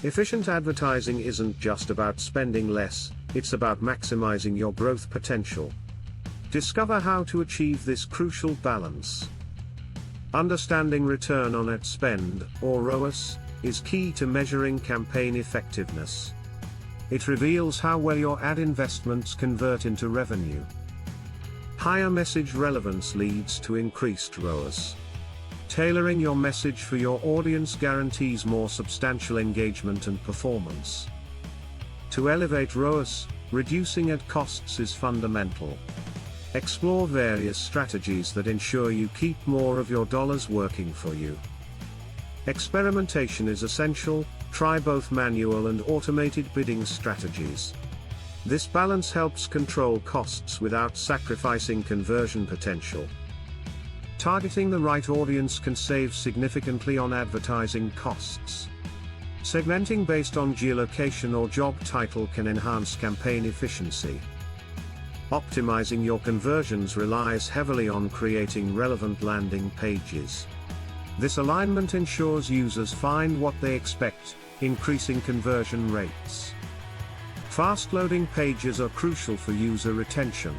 Efficient advertising isn't just about spending less, it's about maximizing your growth potential. Discover how to achieve this crucial balance. Understanding return on ad spend, or ROAS, is key to measuring campaign effectiveness. It reveals how well your ad investments convert into revenue. Higher message relevance leads to increased ROAS. Tailoring your message for your audience guarantees more substantial engagement and performance. To elevate ROAS, reducing ad costs is fundamental. Explore various strategies that ensure you keep more of your dollars working for you. Experimentation is essential. Try both manual and automated bidding strategies. This balance helps control costs without sacrificing conversion potential. Targeting the right audience can save significantly on advertising costs. Segmenting based on geolocation or job title can enhance campaign efficiency. Optimizing your conversions relies heavily on creating relevant landing pages. This alignment ensures users find what they expect, increasing conversion rates. Fast-loading pages are crucial for user retention.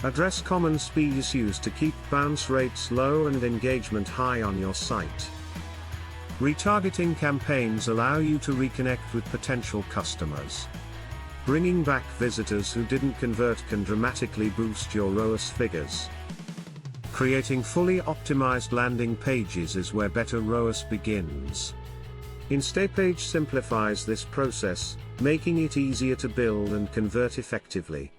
Address common speed issues to keep bounce rates low and engagement high on your site. Retargeting campaigns allow you to reconnect with potential customers. Bringing back visitors who didn't convert can dramatically boost your ROAS figures. Creating fully optimized landing pages is where better ROAS begins. InstaPage simplifies this process, making it easier to build and convert effectively.